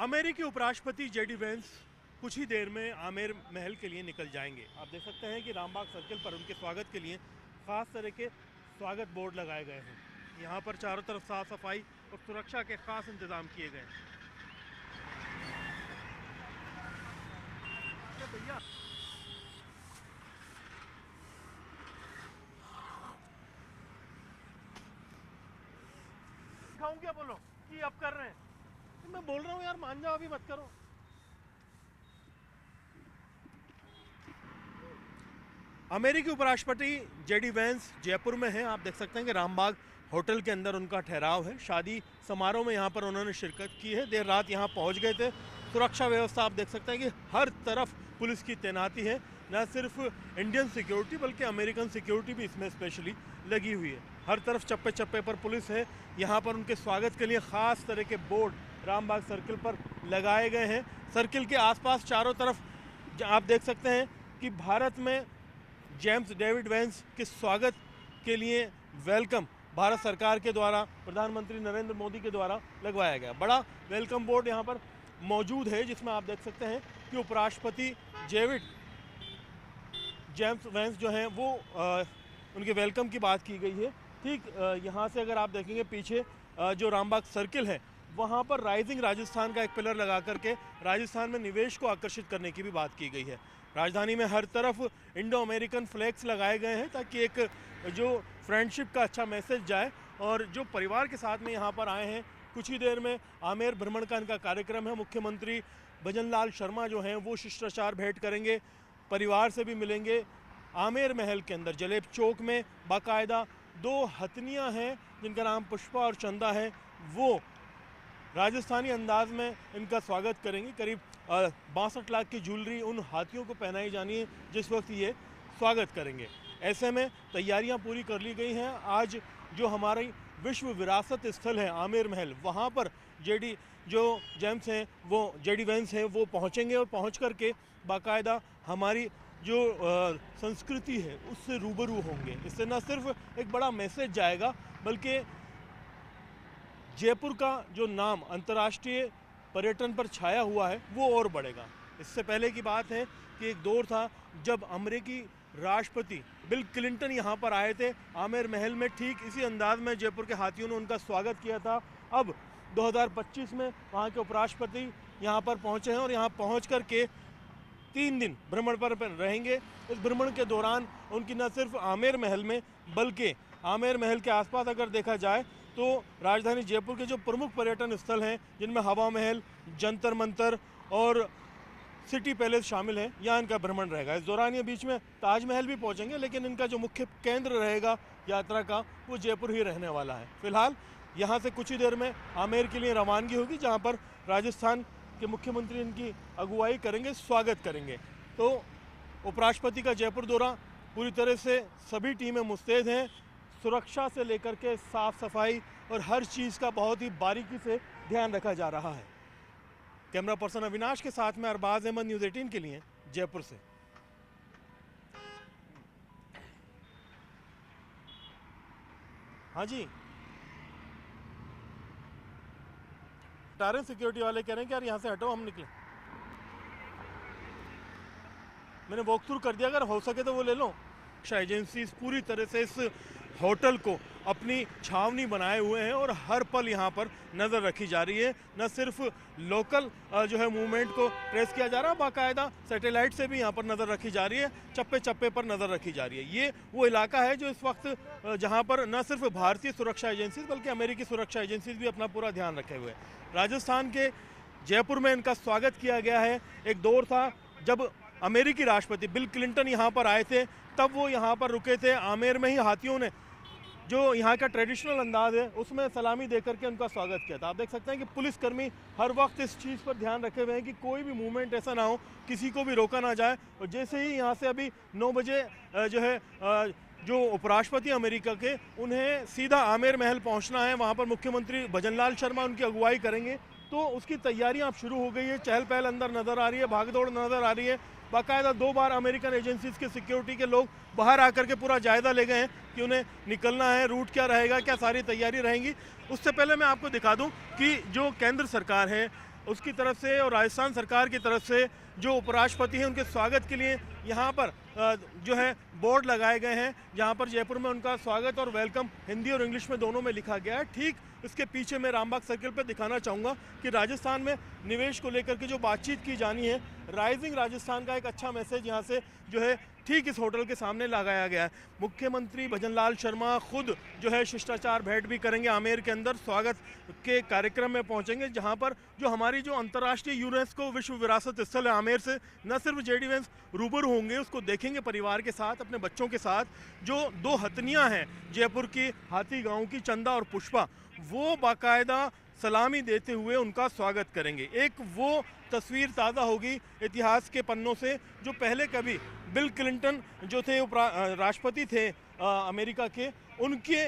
अमेरिकी उपराष्ट्रपति JD Vance कुछ ही देर में आमेर महल के लिए निकल जाएंगे। आप देख सकते हैं कि रामबाग सर्किल पर उनके स्वागत के लिए खास तरह के स्वागत बोर्ड लगाए गए हैं। यहाँ पर चारों तरफ साफ सफाई और सुरक्षा के खास इंतजाम किए गए हैं। भैया खाऊं क्या बोलो कि अब कर रहे हैं? मैं बोल रहा हूँ यार, मान जाओ, अभी मत करो। अमेरिकी उपराष्ट्रपति जेडी वेंस जयपुर में हैं। आप देख सकते हैं कि रामबाग होटल के अंदर उनका ठहराव है। शादी समारोह में यहाँ पर उन्होंने शिरकत की है। देर रात यहाँ पहुँच गए थे। सुरक्षा व्यवस्था आप देख सकते हैं कि हर तरफ पुलिस की तैनाती है। न सिर्फ इंडियन सिक्योरिटी बल्कि अमेरिकन सिक्योरिटी भी इसमें स्पेशली लगी हुई है। हर तरफ चप्पे चप्पे पर पुलिस है। यहाँ पर उनके स्वागत के लिए खास तरह के बोर्ड रामबाग सर्किल पर लगाए गए हैं। सर्किल के आसपास चारों तरफ आप देख सकते हैं कि भारत में जेम्स डेविड वेंस के स्वागत के लिए वेलकम भारत सरकार के द्वारा, प्रधानमंत्री नरेंद्र मोदी के द्वारा लगवाया गया। बड़ा वेलकम बोर्ड यहाँ पर मौजूद है जिसमें आप देख सकते हैं कि उपराष्ट्रपति जेम्स वेंस जो हैं वो उनके वेलकम की बात की गई है। ठीक यहाँ से अगर आप देखेंगे पीछे जो रामबाग सर्किल है वहाँ पर राइजिंग राजस्थान का एक पिलर लगा करके राजस्थान में निवेश को आकर्षित करने की भी बात की गई है। राजधानी में हर तरफ इंडो अमेरिकन फ्लैग्स लगाए गए हैं ताकि एक जो फ्रेंडशिप का अच्छा मैसेज जाए। और जो परिवार के साथ में यहाँ पर आए हैं, कुछ ही देर में आमेर भ्रमण का इनका कार्यक्रम है। मुख्यमंत्री भजनलाल शर्मा जो हैं वो शिष्टाचार भेंट करेंगे, परिवार से भी मिलेंगे। आमेर महल के अंदर जलेब चौक में बाकायदा 2 हथनियाँ हैं जिनका नाम पुष्पा और चंदा है, वो राजस्थानी अंदाज में इनका स्वागत करेंगे। करीब 62 लाख की ज्वेलरी उन हाथियों को पहनाई जानी है जिस वक्त ये स्वागत करेंगे। ऐसे में तैयारियां पूरी कर ली गई हैं। आज जो हमारी विश्व विरासत स्थल है आमेर महल, वहाँ पर जेम्स हैं वो जेडी वेंस हैं वो पहुँचेंगे और पहुँच करके बाकायदा हमारी जो संस्कृति है उससे रूबरू होंगे। इससे न सिर्फ एक बड़ा मैसेज जाएगा बल्कि जयपुर का जो नाम अंतर्राष्ट्रीय पर्यटन पर छाया हुआ है वो और बढ़ेगा। इससे पहले की बात है कि एक दौर था जब अमेरिकी राष्ट्रपति बिल क्लिंटन यहाँ पर आए थे आमेर महल में। ठीक इसी अंदाज में जयपुर के हाथियों ने उनका स्वागत किया था। अब 2025 में वहाँ के उपराष्ट्रपति यहाँ पर पहुँचे हैं और यहाँ पहुँच कर के 3 दिन भ्रमण पर रहेंगे। इस भ्रमण के दौरान उनकी न सिर्फ आमेर महल में बल्कि आमेर महल के आसपास अगर देखा जाए तो राजधानी जयपुर के जो प्रमुख पर्यटन स्थल हैं जिनमें हवा महल, जंतर मंतर और सिटी पैलेस शामिल हैं, यहाँ इनका भ्रमण रहेगा। इस दौरान ये बीच में ताजमहल भी पहुँचेंगे, लेकिन इनका जो मुख्य केंद्र रहेगा यात्रा का वो जयपुर ही रहने वाला है। फिलहाल यहाँ से कुछ ही देर में आमेर के लिए रवानगी होगी जहाँ पर राजस्थान के मुख्यमंत्री इनकी अगुवाई करेंगे, स्वागत करेंगे। तो उपराष्ट्रपति का जयपुर दौरा पूरी तरह से सभी टीमें मुस्तैद हैं। सुरक्षा से लेकर के साफ सफाई और हर चीज़ का बहुत ही बारीकी से ध्यान रखा जा रहा है। कैमरा पर्सन अविनाश के साथ में अरबाज अहमद, न्यूज़ 18 के लिए जयपुर से। हाँ जी, टारन सिक्योरिटी वाले कह रहे हैं कि यार यहाँ से हटो, हम निकले। मैंने वॉक थ्रू कर दिया, अगर हो सके तो वो ले लो। एजेंसीज पूरी तरह से इस होटल को अपनी छावनी बनाए हुए हैं और हर पल यहाँ पर नज़र रखी जा रही है। न सिर्फ लोकल जो है मूवमेंट को ट्रेस किया जा रहा है, बाकायदा सैटेलाइट से भी यहाँ पर नज़र रखी जा रही है, चप्पे चप्पे पर नज़र रखी जा रही है। ये वो इलाका है जो इस वक्त जहाँ पर न सिर्फ भारतीय सुरक्षा एजेंसीज बल्कि अमेरिकी सुरक्षा एजेंसीज भी अपना पूरा ध्यान रखे हुए हैं। राजस्थान के जयपुर में इनका स्वागत किया गया है। एक दौर था जब अमेरिकी राष्ट्रपति बिल क्लिंटन यहाँ पर आए थे, तब वो यहाँ पर रुके थे। आमेर में ही हाथियों ने जो यहाँ का ट्रेडिशनल अंदाज है उसमें सलामी देकर के उनका स्वागत किया था। आप देख सकते हैं कि पुलिसकर्मी हर वक्त इस चीज़ पर ध्यान रखे हुए हैं कि कोई भी मूवमेंट ऐसा ना हो, किसी को भी रोका ना जाए। और जैसे ही यहाँ से अभी 9 बजे जो है जो उपराष्ट्रपति अमेरिका के, उन्हें सीधा आमेर महल पहुँचना है। वहाँ पर मुख्यमंत्री भजनलाल शर्मा उनकी अगुवाई करेंगे, तो उसकी तैयारियाँ अब शुरू हो गई है। चहल पहल अंदर नज़र आ रही है, भागदौड़ नज़र आ रही है। बाकायदा 2 बार अमेरिकन एजेंसीज के सिक्योरिटी के लोग बाहर आकर के पूरा जायज़ा ले गए हैं कि उन्हें निकलना है, रूट क्या रहेगा, क्या सारी तैयारी रहेंगी। उससे पहले मैं आपको दिखा दूं कि जो केंद्र सरकार है उसकी तरफ से और राजस्थान सरकार की तरफ से जो उपराष्ट्रपति हैं उनके स्वागत के लिए यहाँ पर जो है बोर्ड लगाए गए हैं, जहाँ पर जयपुर में उनका स्वागत और वेलकम हिंदी और इंग्लिश में दोनों में लिखा गया है। ठीक इसके पीछे मैं रामबाग सर्किल पर दिखाना चाहूँगा कि राजस्थान में निवेश को लेकर के जो बातचीत की जानी है, राइजिंग राजस्थान का एक अच्छा मैसेज यहाँ से जो है ठीक इस होटल के सामने लगाया गया है। मुख्यमंत्री भजनलाल शर्मा खुद जो है शिष्टाचार भेंट भी करेंगे, आमेर के अंदर स्वागत के कार्यक्रम में पहुंचेंगे, जहां पर जो हमारी जो अंतर्राष्ट्रीय यूनेस्को विश्व विरासत स्थल है आमेर से न सिर्फ जेडी वैंस रूबरू होंगे, उसको देखेंगे परिवार के साथ, अपने बच्चों के साथ। जो दो हथनियाँ हैं जयपुर की, हाथी गाँव की चंदा और पुष्पा, वो बाकायदा सलामी देते हुए उनका स्वागत करेंगे। एक वो तस्वीर ताज़ा होगी इतिहास के पन्नों से, जो पहले कभी बिल क्लिंटन जो थे राष्ट्रपति थे अमेरिका के, उनके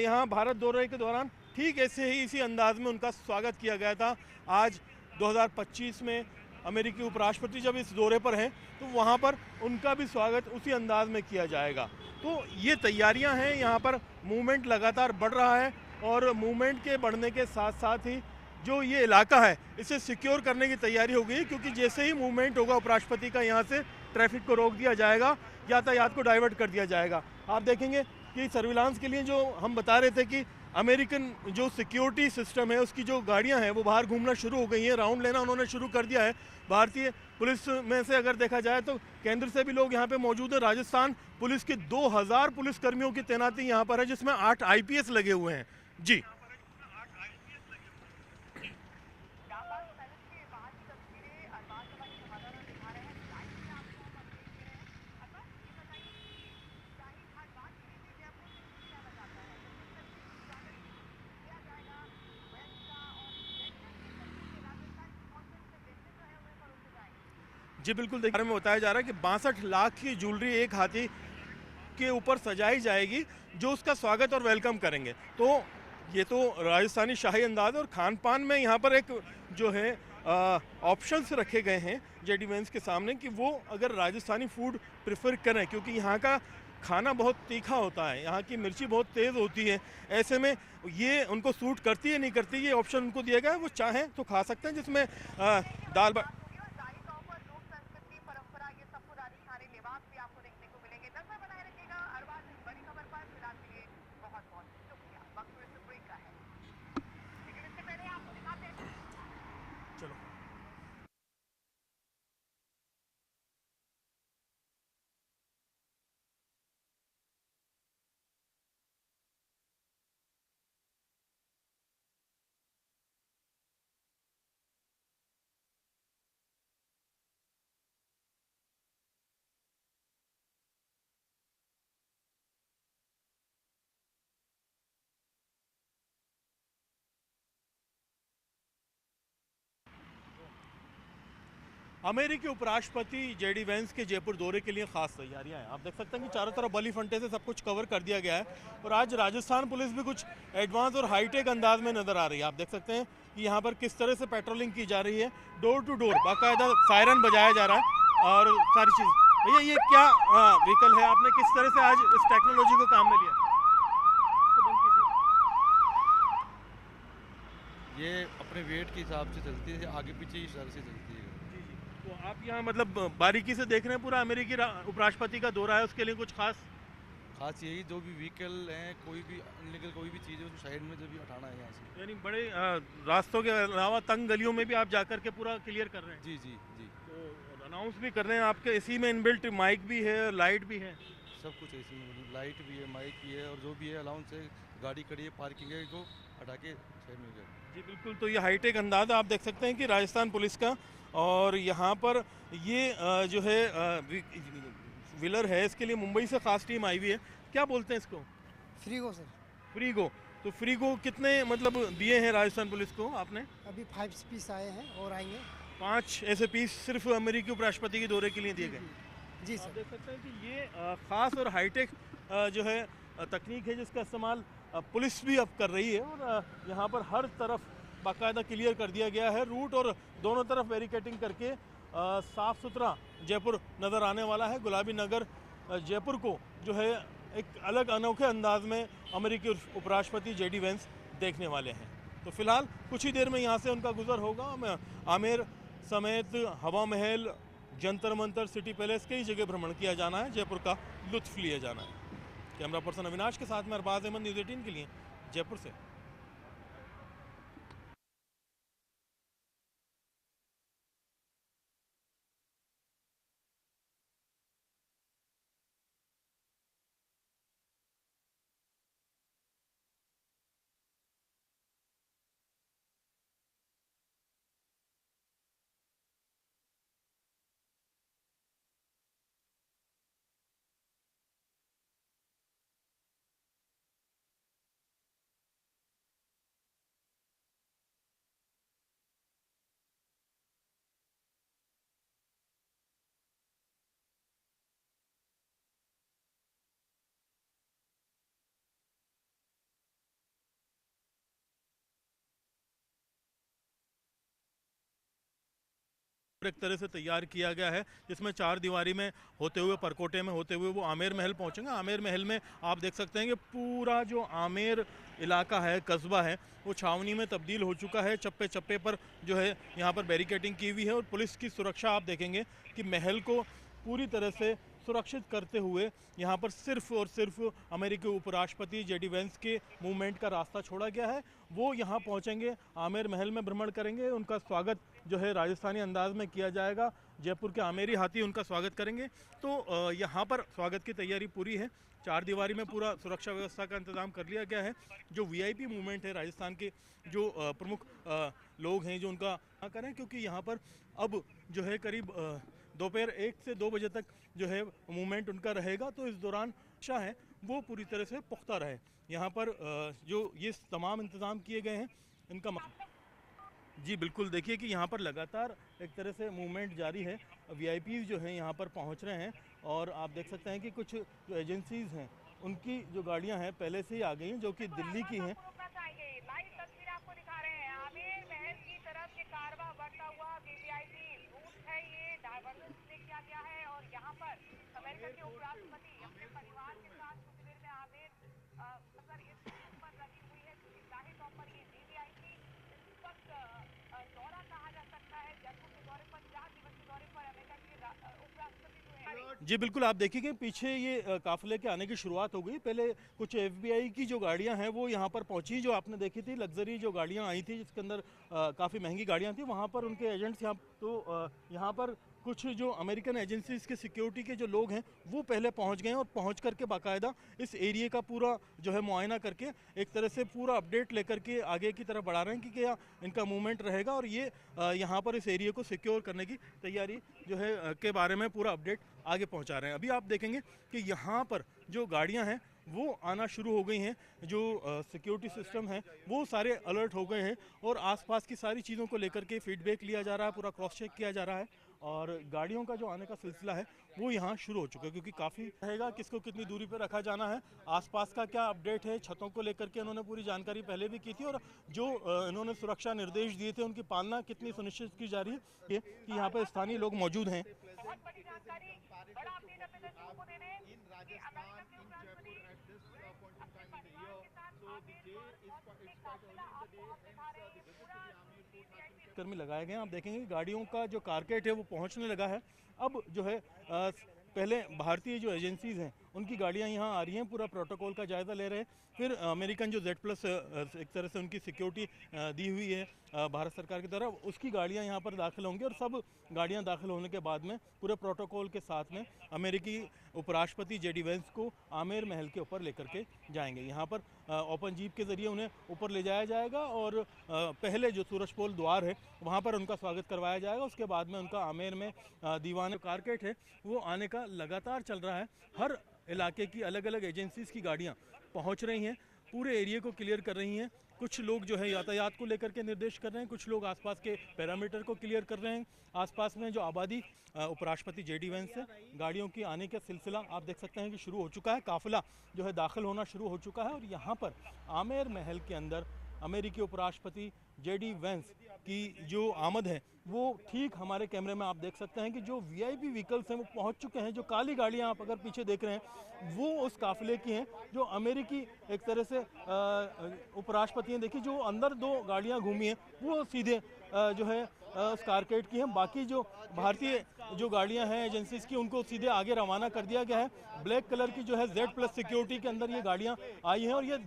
यहाँ भारत दौरे के दौरान ठीक ऐसे ही इसी अंदाज में उनका स्वागत किया गया था। आज 2025 में अमेरिकी उपराष्ट्रपति जब इस दौरे पर हैं तो वहाँ पर उनका भी स्वागत उसी अंदाज में किया जाएगा। तो ये तैयारियाँ हैं, यहाँ पर मूवमेंट लगातार बढ़ रहा है और मूवमेंट के बढ़ने के साथ साथ ही जो ये इलाका है इसे सिक्योर करने की तैयारी हो गई, क्योंकि जैसे ही मूवमेंट होगा उपराष्ट्रपति का, यहाँ से ट्रैफिक को रोक दिया जाएगा, यातायात को डाइवर्ट कर दिया जाएगा। आप देखेंगे कि सर्विलांस के लिए जो हम बता रहे थे कि अमेरिकन जो सिक्योरिटी सिस्टम है उसकी जो गाड़ियां हैं वो बाहर घूमना शुरू हो गई हैं, राउंड लेना उन्होंने शुरू कर दिया है। भारतीय पुलिस में से अगर देखा जाए तो केंद्र से भी लोग यहाँ पे मौजूद है। राजस्थान पुलिस की 2000 पुलिसकर्मियों की तैनाती यहाँ पर है, जिसमें 8 IPS लगे हुए हैं। जी जी बिल्कुल, देखिए बारे में बताया जा रहा है कि 62 लाख की ज्वेलरी एक हाथी के ऊपर सजाई जाएगी, जो उसका स्वागत और वेलकम करेंगे। तो ये तो राजस्थानी शाही अंदाज है। और खान पान में यहाँ पर एक जो है ऑप्शंस रखे गए हैं जेडी वैंस के सामने कि वो अगर राजस्थानी फूड प्रेफर करें, क्योंकि यहाँ का खाना बहुत तीखा होता है, यहाँ की मिर्ची बहुत तेज़ होती है, ऐसे में ये उनको सूट करती है नहीं करती, ये ऑप्शन उनको दिया गया है। वो चाहें तो खा सकते हैं, जिसमें दाल अमेरिकी उपराष्ट्रपति जेडी वैंस के जयपुर दौरे के लिए खास तैयारियां हैं। आप देख सकते हैं कि चारों तरफ बली फंटे से सब कुछ कवर कर दिया गया है और आज राजस्थान पुलिस भी कुछ एडवांस और हाईटेक अंदाज में नजर आ रही है। आप देख सकते हैं कि यहाँ पर किस तरह से पेट्रोलिंग की जा रही है, डोर टू डोर बाकायदा सायरन बजाया जा रहा है और सारी चीज़। भैया ये क्या व्हीकल है, आपने किस तरह से आज इस टेक्नोलॉजी को काम में लिया? ये अपने वेट के हिसाब से चलती है, आगे पीछे इस तरह से चलती है। तो आप यहाँ मतलब बारीकी से देख रहे हैं पूरा अमेरिकी उपराष्ट्रपति का दौरा है, उसके लिए कुछ खास यही जो भी व्हीकल हैं, कोई भी अनलीगल कोई भी चीज़ है उसको साइड में जो भी हटाना है यहाँ से। यानी बड़े रास्तों के अलावा तंग गलियों में भी आप जाकर के पूरा क्लियर कर रहे हैं? जी जी जी। तो अनाउंस भी कर रहे हैं, आपके इसी में इनबिल्ट माइक भी है, लाइट भी है, सब कुछ इसी में, लाइट भी है, माइक भी है और जो भी है अलाउंस है, गाड़ी खड़ी है, पार्किंग है, को हटा के साइड में कर। जी बिल्कुल, तो ये हाईटेक अंदाज आप देख सकते हैं कि राजस्थान पुलिस का। और यहाँ पर ये जो है व्हीलर है, इसके लिए मुंबई से खास टीम आई हुई है। क्या बोलते हैं इसको? फ्रीगो सर। फ्रीगो। तो फ्रीगो कितने मतलब दिए हैं राजस्थान पुलिस को आपने? अभी 5 पीस आए हैं और आएंगे 5 ऐसे पीस सिर्फ अमेरिकी उपराष्ट्रपति के दौरे के लिए दिए गए। जी आप सर। देख सकते हैं कि ये ख़ास और हाईटेक जो है तकनीक है जिसका इस्तेमाल पुलिस भी अब कर रही है। और यहाँ पर हर तरफ बाकायदा क्लियर कर दिया गया है रूट और दोनों तरफ बैरिकेटिंग करके साफ़ सुथरा जयपुर नज़र आने वाला है। गुलाबी नगर जयपुर को जो है एक अलग अनोखे अंदाज में अमेरिकी उपराष्ट्रपति जेडी वैंस देखने वाले हैं। तो फिलहाल कुछ ही देर में यहाँ से उनका गुजर होगा। आमेर समेत हवा महल, जंतर मंतर, सिटी पैलेस, कई जगह भ्रमण किया जाना है, जयपुर का लुत्फ लिया जाना है। कैमरा पर्सन अविनाश के साथ में अरबाज अहमद, न्यूज़ 18 के लिए जयपुर से। एक तरह से तैयार किया गया है, जिसमें चार दीवारी में होते हुए, परकोटे में होते हुए वो आमेर महल पहुंचेंगे। आमेर महल में आप देख सकते हैं कि पूरा जो आमेर इलाका है, कस्बा है, वो छावनी में तब्दील हो चुका है। चप्पे चप्पे पर जो है यहाँ पर बैरिकेडिंग की हुई है और पुलिस की सुरक्षा आप देखेंगे कि महल को पूरी तरह से सुरक्षित करते हुए यहाँ पर सिर्फ और सिर्फ अमेरिकी उपराष्ट्रपति जेडी वेंस के मूवमेंट का रास्ता छोड़ा गया है। वो यहाँ पहुँचेंगे, आमेर महल में भ्रमण करेंगे, उनका स्वागत जो है राजस्थानी अंदाज में किया जाएगा। जयपुर के आमेरी हाथी उनका स्वागत करेंगे। तो यहाँ पर स्वागत की तैयारी पूरी है। चार दीवारी में पूरा सुरक्षा व्यवस्था का इंतजाम कर लिया गया है। जो वीआईपी मूवमेंट है, राजस्थान के जो प्रमुख लोग हैं जो उनका करें, क्योंकि यहाँ पर अब जो है करीब दोपहर 1 से 2 बजे तक जो है मूवमेंट उनका रहेगा। तो इस दौरान आशा है वो पूरी तरह से पुख्ता रहे। यहाँ पर जो ये तमाम इंतज़ाम किए गए हैं इनका जी बिल्कुल, देखिए कि यहाँ पर लगातार एक तरह से मूवमेंट जारी है। वीआईपी जो हैं यहाँ पर पहुँच रहे हैं और आप देख सकते हैं कि कुछ जो एजेंसीज़ हैं उनकी जो गाड़ियाँ हैं पहले से ही आ गई हैं, जो कि दिल्ली की हैं। जी बिल्कुल, आप देखिए कि पीछे ये काफिले के आने की शुरुआत हो गई। पहले कुछ एफबीआई की जो गाड़ियां हैं वो यहाँ पर पहुंची, जो आपने देखी थी लग्जरी जो गाड़ियां आई थी जिसके अंदर काफ़ी महंगी गाड़ियां थी, वहाँ पर उनके एजेंट्स यहाँ तो यहाँ पर कुछ जो अमेरिकन एजेंसीज के सिक्योरिटी के जो लोग हैं वो पहले पहुंच गए हैं और पहुंच करके बाकायदा इस एरिया का पूरा जो है मुआयना करके एक तरह से पूरा अपडेट लेकर के आगे की तरफ बढ़ा रहे हैं कि क्या इनका मूवमेंट रहेगा और ये यहाँ पर इस एरिया को सिक्योर करने की तैयारी जो है के बारे में पूरा अपडेट आगे पहुँचा रहे हैं। अभी आप देखेंगे कि यहाँ पर जो गाड़ियाँ हैं वो आना शुरू हो गई हैं। जो सिक्योरिटी सिस्टम है वो सारे अलर्ट हो गए हैं और आसपास की सारी चीज़ों को लेकर के फीडबैक लिया जा रहा है, पूरा क्रॉस चेक किया जा रहा है और गाड़ियों का जो आने का सिलसिला है वो यहाँ शुरू हो चुका है, क्योंकि काफ़ी रहेगा किसको कितनी दूरी पर रखा जाना है, आसपास का क्या अपडेट है, छतों को लेकर के उन्होंने पूरी जानकारी पहले भी की थी और जो इन्होंने सुरक्षा निर्देश दिए थे उनकी पालना कितनी सुनिश्चित की जा रही है कि यहाँ पर स्थानीय लोग मौजूद हैं। कर्मी लगाए गए हैं। आप देखेंगे गाड़ियों का जो कारकेट है वो पहुंचने लगा है। अब जो है पहले भारतीय जो एजेंसीज हैं उनकी गाड़ियां यहाँ आ रही हैं, पूरा प्रोटोकॉल का जायज़ा ले रहे हैं। फिर अमेरिकन जो Z+ एक तरह से उनकी सिक्योरिटी दी हुई है भारत सरकार की तरफ, उसकी गाड़ियां यहाँ पर दाखिल होंगी और सब गाड़ियां दाखिल होने के बाद में पूरे प्रोटोकॉल के साथ में अमेरिकी उपराष्ट्रपति जेडी वेंस को आमेर महल के ऊपर लेकर के जाएंगे। यहाँ पर ओपन जीप के ज़रिए उन्हें ऊपर ले जाया जाएगा और पहले जो सूरजपोल द्वार है वहाँ पर उनका स्वागत करवाया जाएगा। उसके बाद में उनका आमेर में दीवान कारकेट है वो आने का लगातार चल रहा है। हर इलाके की अलग अलग एजेंसीज की गाड़ियाँ पहुँच रही हैं, पूरे एरिया को क्लियर कर रही हैं। कुछ लोग जो है यातायात को लेकर के निर्देश कर रहे हैं, कुछ लोग आसपास के पैरामीटर को क्लियर कर रहे हैं। आसपास में जो आबादी उपराष्ट्रपति जेडी वेंस से गाड़ियों की आने का सिलसिला आप देख सकते हैं कि शुरू हो चुका है। काफिला जो है दाखिल होना शुरू हो चुका है और यहाँ पर आमेर महल के अंदर अमेरिकी उपराष्ट्रपति जेडी वेंस की जो आमद है वो ठीक हमारे कैमरे में आप देख सकते हैं कि जो वीआईपी व्हीकल्स हैं वो पहुंच चुके हैं। जो काली गाड़ियां आप अगर पीछे देख रहे हैं वो उस काफिले की हैं जो अमेरिकी एक तरह से उपराष्ट्रपति हैं। देखिए जो अंदर दो गाड़ियां घूमी हैं वो सीधे जो है उस कारकेड की हैं। बाकी जो भारतीय जो गाड़ियां हैं एजेंसीज की उनको सीधे आगे रवाना कर दिया गया है। ब्लैक कलर की जो है Z+ सिक्योरिटी के अंदर ये गाड़ियां आई हैं और ये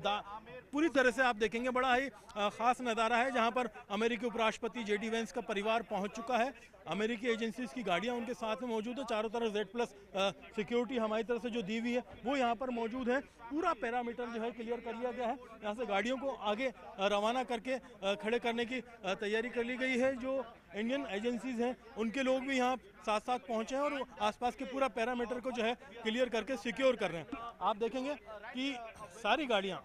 पूरी तरह से आप देखेंगे बड़ा ही ख़ास नज़ारा है जहां पर अमेरिकी उपराष्ट्रपति जेडी वेंस का परिवार पहुंच चुका है। अमेरिकी एजेंसीज की गाड़ियां उनके साथ में मौजूद है। चारों तरफ Z+ सिक्योरिटी हमारी तरफ से जो दी हुई है वो यहाँ पर मौजूद है। पूरा पैरामीटर जो है क्लियर कर लिया गया है। यहाँ से गाड़ियों को आगे रवाना करके खड़े करने की तैयारी कर ली गई है। जो इंडियन एजेंसीज हैं उनके लोग भी यहाँ साथ साथ पहुँचे हैं और आसपास के पूरा पैरामीटर को जो है क्लियर करके सिक्योर कर रहे हैं। आप देखेंगे कि सारी गाड़ियाँ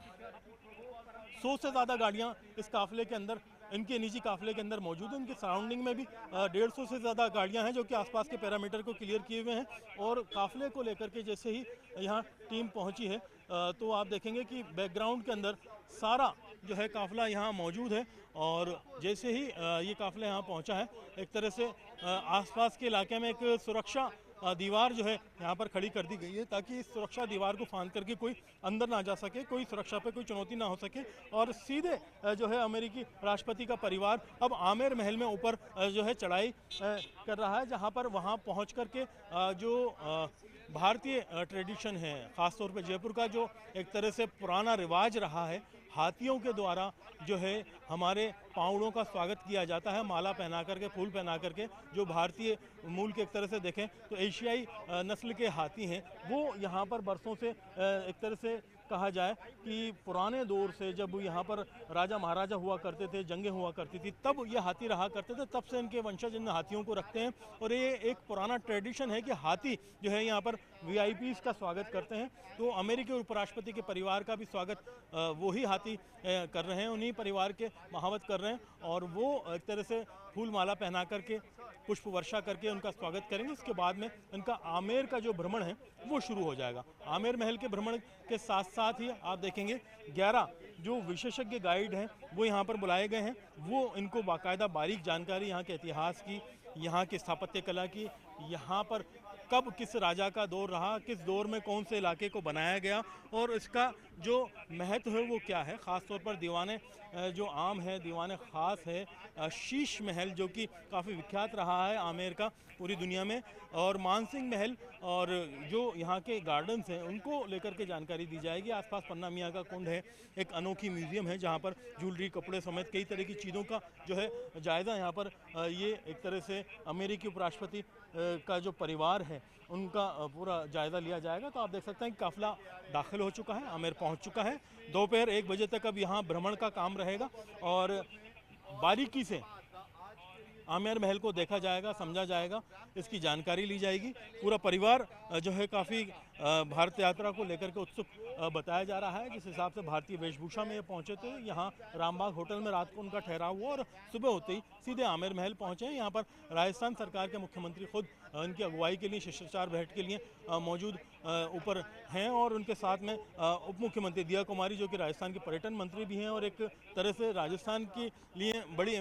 100 से ज़्यादा गाड़ियाँ इस काफिले के अंदर इनके निजी काफिले के अंदर मौजूद हैं। इनके सराउंडिंग में भी 150 से ज़्यादा गाड़ियां हैं जो कि आसपास के पैरामीटर को क्लियर किए हुए हैं। और काफिले को लेकर के जैसे ही यहाँ टीम पहुंची है तो आप देखेंगे कि बैकग्राउंड के अंदर सारा जो है काफिला यहाँ मौजूद है। और जैसे ही ये काफिला यहाँ पहुँचा है एक तरह से आसपास के इलाके में एक सुरक्षा दीवार जो है यहाँ पर खड़ी कर दी गई है ताकि इस सुरक्षा दीवार को फांद करके कोई अंदर ना जा सके, कोई सुरक्षा पे कोई चुनौती ना हो सके। और सीधे जो है अमेरिकी राष्ट्रपति का परिवार अब आमेर महल में ऊपर जो है चढ़ाई कर रहा है जहाँ पर वहाँ पहुँच करके जो भारतीय ट्रेडिशन है, ख़ासतौर पे जयपुर का जो एक तरह से पुराना रिवाज रहा है, हाथियों के द्वारा जो है हमारे पाँवड़ों का स्वागत किया जाता है माला पहना करके, फूल पहना करके। जो भारतीय मूल के एक तरह से देखें तो एशियाई नस्ल के हाथी हैं वो यहाँ पर बरसों से एक तरह से कहा जाए कि पुराने दौर से जब यहाँ पर राजा महाराजा हुआ करते थे, जंगें हुआ करती थी, तब ये हाथी रहा करते थे। तब से इनके वंशज इन हाथियों को रखते हैं और ये एक पुराना ट्रेडिशन है कि हाथी जो है यहाँ पर वीआईपीज़ का स्वागत करते हैं। तो अमेरिकी उपराष्ट्रपति के परिवार का भी स्वागत वही हाथी कर रहे हैं, उन्हीं परिवार के महावत कर रहे हैं और वो एक तरह से फूल माला पहना करके, पुष्प वर्षा करके उनका स्वागत करेंगे। इसके बाद में इनका आमेर का जो भ्रमण है वो शुरू हो जाएगा। आमेर महल के भ्रमण के साथ साथ ही आप देखेंगे 11 जो विशेषज्ञ गाइड हैं वो यहाँ पर बुलाए गए हैं। वो इनको बाकायदा बारीक जानकारी यहाँ के इतिहास की, यहाँ की स्थापत्य कला की, यहाँ पर कब किस राजा का दौर रहा, किस दौर में कौन से इलाके को बनाया गया और इसका जो महत्व है वो क्या है। ख़ास तौर पर दीवाने जो आम है, दीवाने ख़ास है, शीश महल जो कि काफ़ी विख्यात रहा है आमेर का पूरी दुनिया में, और मानसिंह महल और जो यहाँ के गार्डन्स हैं उनको लेकर के जानकारी दी जाएगी। आसपास पन्ना मियाँ का कुंड है, एक अनोखी म्यूज़ियम है जहाँ पर ज्वेलरी, कपड़े समेत कई तरह की चीज़ों का जो है जायज़ा यहाँ पर ये एक तरह से अमेरिकी उपराष्ट्रपति का जो परिवार है उनका पूरा जायज़ा लिया जाएगा। तो आप देख सकते हैं कि काफ़िला दाखिल हो चुका है, आमेर पहुंच चुका है। दोपहर 1 बजे तक अब यहाँ भ्रमण का काम रहेगा और बारीकी से आमेर महल को देखा जाएगा, समझा जाएगा, इसकी जानकारी ली जाएगी। पूरा परिवार जो है काफ़ी भारत यात्रा को लेकर के उत्सुक बताया जा रहा है। जिस हिसाब से भारतीय वेशभूषा में ये पहुंचे थे, यहाँ रामबाग होटल में रात को उनका ठहराव हुआ और सुबह होते ही सीधे आमेर महल पहुंचे हैं। यहाँ पर राजस्थान सरकार के मुख्यमंत्री खुद उनकी अगुवाई के लिए शिष्टाचार भेंट के लिए मौजूद ऊपर हैं और उनके साथ में उप मुख्यमंत्री दिया कुमारी जो कि राजस्थान के पर्यटन मंत्री भी हैं और एक तरह से राजस्थान के लिए बड़ी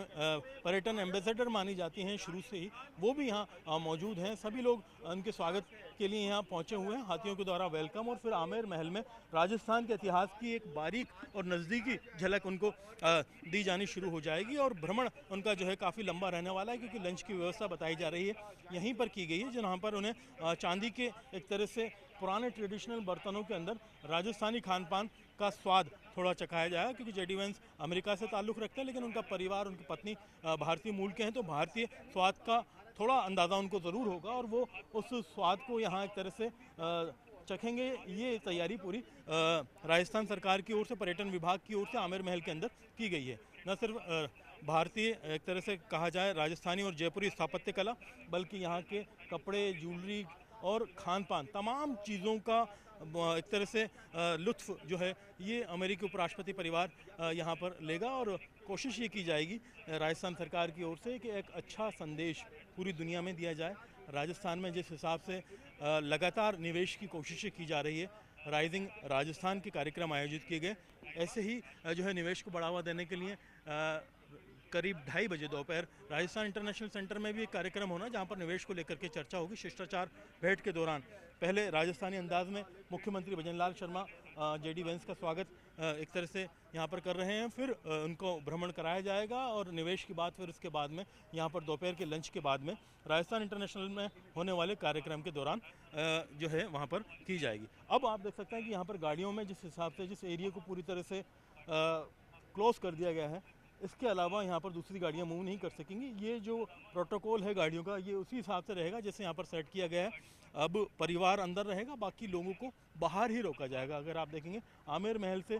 पर्यटन एम्बेसडर मानी जाती हैं शुरू से ही, वो भी यहाँ मौजूद हैं। सभी लोग उनके स्वागत के लिए यहाँ पहुँचे हुए हैं, हाथियों के द्वारा वेलकम। और फिर आमेर महल में राजस्थान के इतिहास की एक बारीक और नज़दीकी झलक उनको दी जानी शुरू हो जाएगी। और भ्रमण उनका जो है काफ़ी लंबा रहने वाला है क्योंकि लंच की व्यवस्था बताई जा रही है यहीं पर की गई है, जहाँ पर उन्हें चांदी के एक तरह से पुराने ट्रेडिशनल बर्तनों के अंदर राजस्थानी खान पान का स्वाद थोड़ा चखाया जाएगा। क्योंकि जेडी वेंस अमेरिका से ताल्लुक़ रखते हैं लेकिन उनका परिवार, उनकी पत्नी भारतीय मूल के हैं, तो भारतीय स्वाद का थोड़ा अंदाज़ा उनको ज़रूर होगा और वो उस स्वाद को यहाँ एक तरह से चखेंगे। ये तैयारी पूरी राजस्थान सरकार की ओर से, पर्यटन विभाग की ओर से आमेर महल के अंदर की गई है। न सिर्फ भारतीय एक तरह से कहा जाए राजस्थानी और जयपुरी स्थापत्य कला, बल्कि यहाँ के कपड़े, ज्वेलरी और खान पान, तमाम चीज़ों का एक तरह से लुत्फ़ जो है ये अमेरिकी उपराष्ट्रपति परिवार यहाँ पर लेगा। और कोशिश ये की जाएगी राजस्थान सरकार की ओर से कि एक अच्छा संदेश पूरी दुनिया में दिया जाए। राजस्थान में जिस हिसाब से लगातार निवेश की कोशिशें की जा रही है, राइजिंग राजस्थान के कार्यक्रम आयोजित किए गए, ऐसे ही जो है निवेश को बढ़ावा देने के लिए करीब 2:30 बजे दोपहर राजस्थान इंटरनेशनल सेंटर में भी एक कार्यक्रम होना, जहां पर निवेश को लेकर के चर्चा होगी। शिष्टाचार भेंट के दौरान पहले राजस्थानी अंदाज में मुख्यमंत्री भजनलाल शर्मा जेडी वेंस का स्वागत एक तरह से यहाँ पर कर रहे हैं, फिर उनको भ्रमण कराया जाएगा और निवेश की बात फिर उसके बाद में यहाँ पर दोपहर के लंच के बाद में राजस्थान इंटरनेशनल में होने वाले कार्यक्रम के दौरान जो है वहाँ पर की जाएगी। अब आप देख सकते हैं कि यहाँ पर गाड़ियों में जिस हिसाब से जिस एरिया को पूरी तरह से क्लोज कर दिया गया है, इसके अलावा यहाँ पर दूसरी गाड़ियाँ मूव नहीं कर सकेंगी। ये जो प्रोटोकॉल है गाड़ियों का, ये उसी हिसाब से रहेगा जैसे यहाँ पर सेट किया गया है। अब परिवार अंदर रहेगा, बाकी लोगों को बाहर ही रोका जाएगा। अगर आप देखेंगे आमेर महल से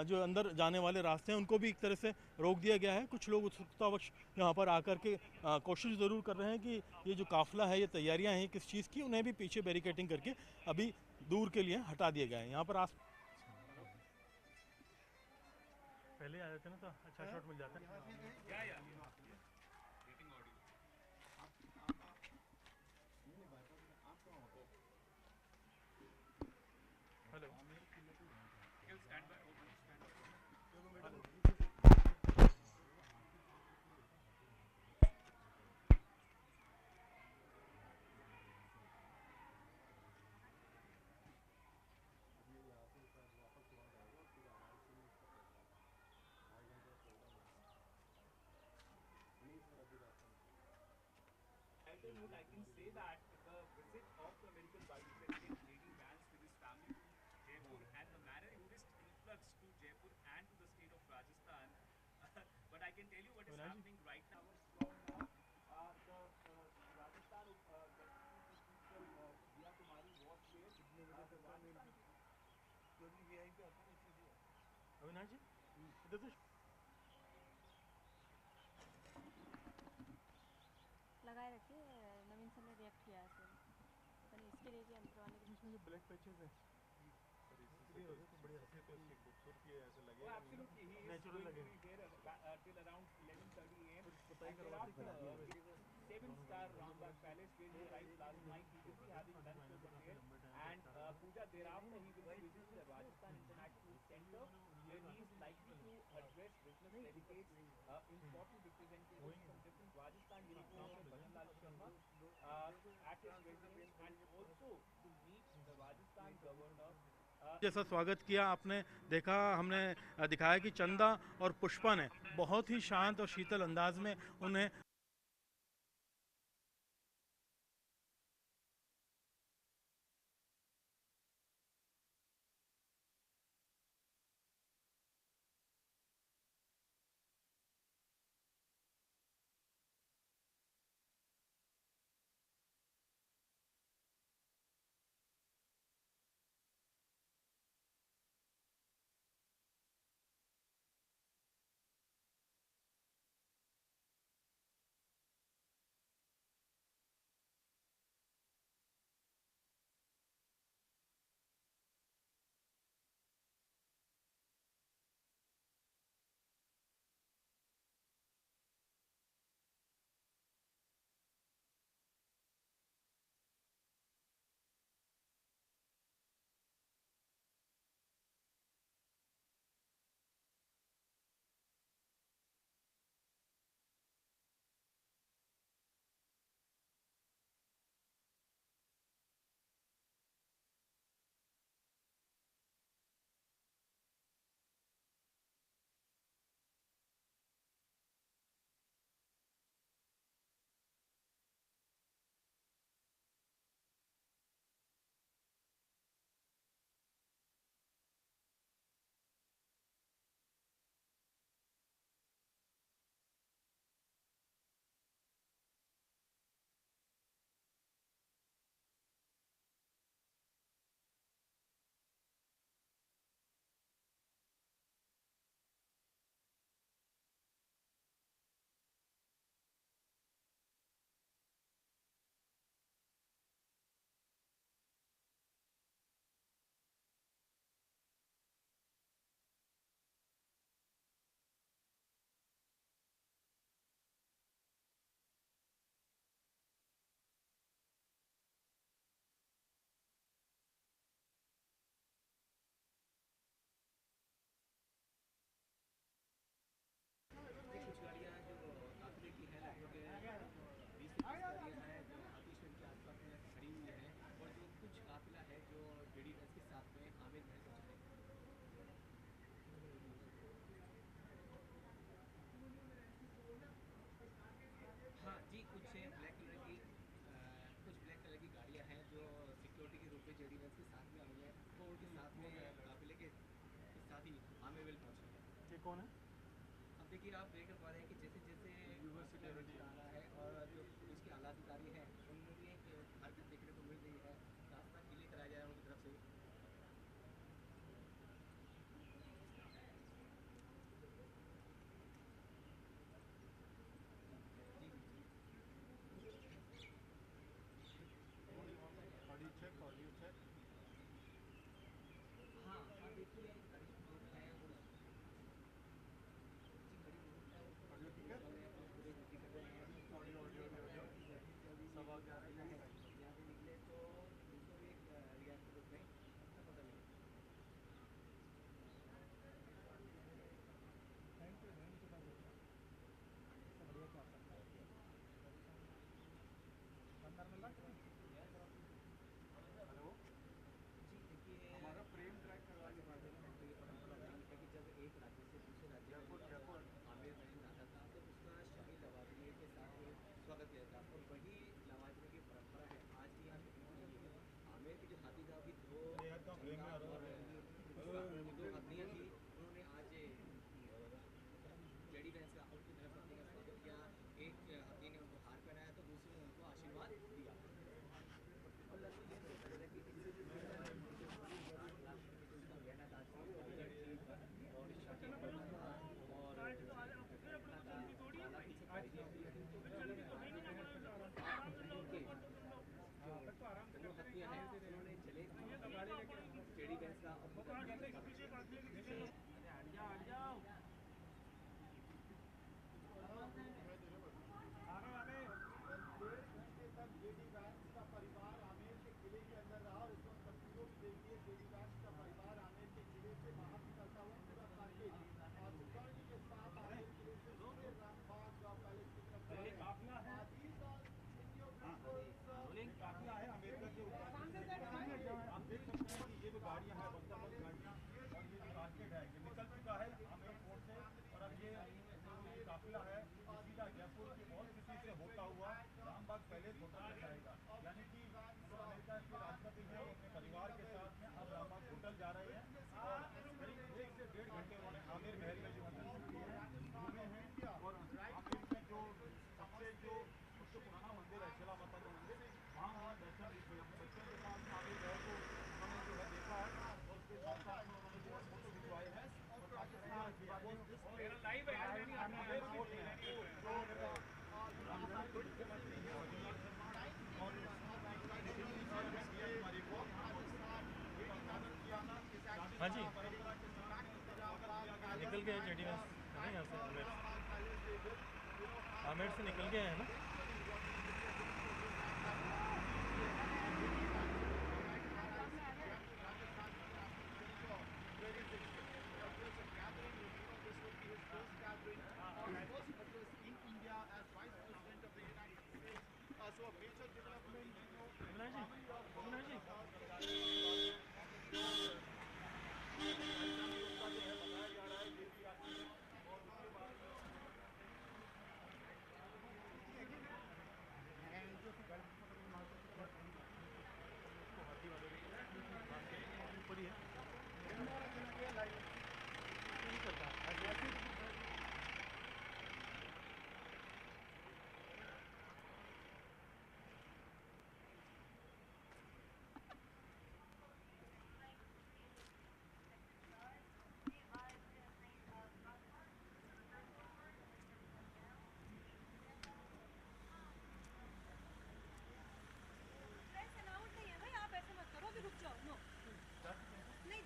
जो अंदर जाने वाले रास्ते हैं उनको भी एक तरह से रोक दिया गया है। कुछ लोग उत्सुकतावश यहाँ पर आकर के कोशिश ज़रूर कर रहे हैं कि ये जो काफिला है, ये तैयारियाँ हैं किस चीज़ की, उन्हें भी पीछे बैरिकेटिंग करके अभी दूर के लिए हटा दिया गया है। यहाँ पर पहले आ जाते ना तो अच्छा शॉट मिल जाता है। Hello, Would I can say that the visit of the American Vice President J.D. Vance with his family to Jaipur and the manner tourist influx to Jaipur and to the state of Rajasthan. But I can tell you what is happening right now. The Rajasthan Deputy Chief Minister Diya Kumari was there. Avinash ji इधर से लगाए रखिए। नवीन sir ने react किया है sir, पता नहीं इसके लिए कि अंदर वाले इसमें जो ब्लैक पैचेस है तो बढ़िया खूबसूरती है, ऐसे लगे Absolutely, he is natural going लगे। to be there till around 11:30 a.m. बताइए And करवा thereafter, 7-star Rambagh Palace where he arrived last night. He will be having lunch over there. And Pooja, thereafter he will be visiting the Rajasthan International Center where he is likely to address business delegates, important representatives from different Rajasthan Union Minister Bhajanlal Sharma at his residence, and also to meet the Rajasthan Governor. जैसा स्वागत किया आपने देखा, हमने दिखाया कि चंदा और पुष्पा ने बहुत ही शांत और शीतल अंदाज में उन्हें पे जेडी वेंस के साथ में आई है, तो उनके साथ में काफिले के साथ ही आमिर विल पहुँचे हैं। ये कौन है? अब देखिए, आप देख पा रहे हैं कि जैसे जैसे सिक्योरिटी आ रहा है और जो उसके आला अधिकारी हैं उनमें एक हरकत देखने को मिल रही है, रास्ता क्लियर कराया जा रहा है उनकी तरफ से। हाँ, अब देखिए कड़ी जो है वो जी कड़ी ग्रुप है वो पूरे ड्यूटी कर रहे हैं। सब आप यहाँ से निकले तो उनको भी रियासत ग्रुप में अच्छा पता लगे। जी देखिए, हमारा प्रेम ट्रैक करवा के बाद तो ये परंपरा रही है कि जब एक राज्य से दूसरे राज्य में आमिर महल आता था तो उसका शाही लवाजमे के साथ स्वागत किया जाता, और वही लवाजमे की परंपरा है आज भी यहाँ पे बिल्कुल नहीं है। आमिर की जो हाथी था अभी दो हथनियाँ थी, उन्होंने आज जेडी वेंस का उनकी तरफ हथनी का स्वागत किया। एक हथनी ने उनको हार पहनाया तो दूसरे ने उनको आशीर्वाद दिया। और लगभग ये सोचा जा रहा है कि इससे जो गहना था और शादी और जो हत्या है उन्होंने चले जेडी वेंस का हाँ जी, निकल गए जेडी वेंस है ना यहाँ से, आमेर से निकल गए हैं ना।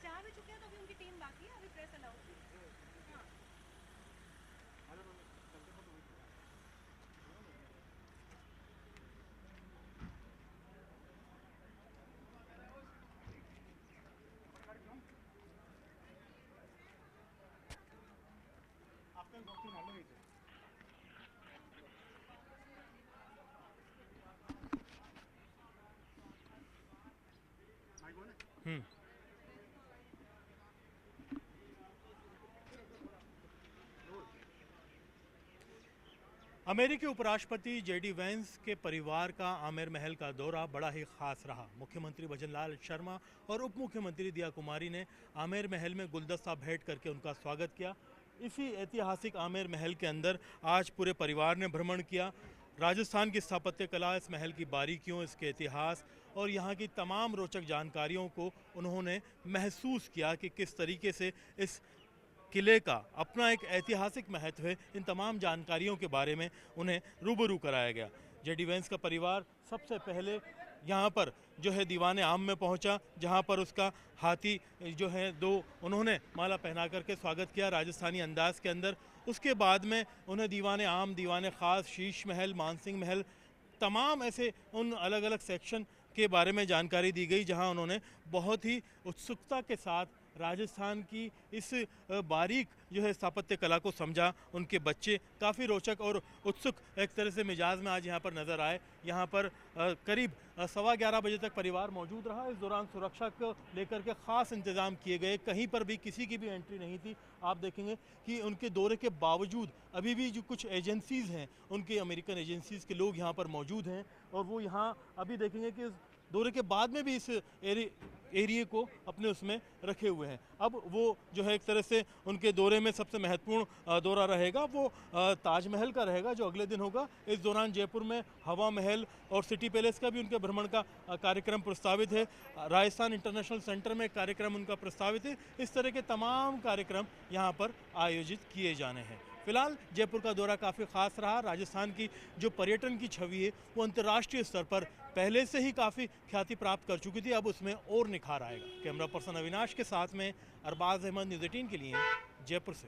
जहाँ भी चुके हैं तो अभी उनकी टीम बाकी है, अभी प्रेस अलाउड है। हाँ अमेरिकी उपराष्ट्रपति जेडी वेंस के परिवार का आमेर महल का दौरा बड़ा ही खास रहा। मुख्यमंत्री भजनलाल शर्मा और उप मुख्यमंत्री दिया कुमारी ने आमेर महल में गुलदस्ता भेंट करके उनका स्वागत किया। इसी ऐतिहासिक आमेर महल के अंदर आज पूरे परिवार ने भ्रमण किया। राजस्थान की स्थापत्य कला, इस महल की बारीकियों, इसके इतिहास और यहाँ की तमाम रोचक जानकारियों को उन्होंने महसूस किया कि किस तरीके से इस किले का अपना एक ऐतिहासिक महत्व है। इन तमाम जानकारियों के बारे में उन्हें रूबरू कराया गया। जेडी वेंस का परिवार सबसे पहले यहाँ पर जो है दीवाने आम में पहुँचा, जहाँ पर उसका हाथी जो है दो उन्होंने माला पहना करके स्वागत किया राजस्थानी अंदाज के अंदर। उसके बाद में उन्हें दीवाने आम, दीवाने ख़ास, शीश महल, मानसिंह महल, तमाम ऐसे उन अलग अलग सेक्शन के बारे में जानकारी दी गई, जहां उन्होंने बहुत ही उत्सुकता के साथ राजस्थान की इस बारीक जो है स्थापत्य कला को समझा। उनके बच्चे काफ़ी रोचक और उत्सुक एक तरह से मिजाज में आज यहाँ पर नज़र आए। यहाँ पर करीब 11:15 बजे तक परिवार मौजूद रहा। इस दौरान सुरक्षा को लेकर के ख़ास इंतज़ाम किए गए, कहीं पर भी किसी की भी एंट्री नहीं थी। आप देखेंगे कि उनके दौरे के बावजूद अभी भी जो कुछ एजेंसीज़ हैं, उनके अमेरिकन एजेंसीज़ के लोग यहाँ पर मौजूद हैं और वो यहाँ अभी देखेंगे कि दौरे के बाद में भी इस एरिए को अपने उसमें रखे हुए हैं। अब वो जो है एक तरह से उनके दौरे में सबसे महत्वपूर्ण दौरा रहेगा वो ताजमहल का रहेगा, जो अगले दिन होगा। इस दौरान जयपुर में हवा महल और सिटी पैलेस का भी उनके भ्रमण का कार्यक्रम प्रस्तावित है। राजस्थान इंटरनेशनल सेंटर में कार्यक्रम उनका प्रस्तावित है। इस तरह के तमाम कार्यक्रम यहाँ पर आयोजित किए जाने हैं। फिलहाल जयपुर का दौरा काफ़ी खास रहा। राजस्थान की जो पर्यटन की छवि है वो अंतर्राष्ट्रीय स्तर पर पहले से ही काफ़ी ख्याति प्राप्त कर चुकी थी, अब उसमें और निखार आएगा। कैमरा पर्सन अविनाश के साथ में अरबाज अहमद, न्यूज़ 18 के लिए जयपुर से।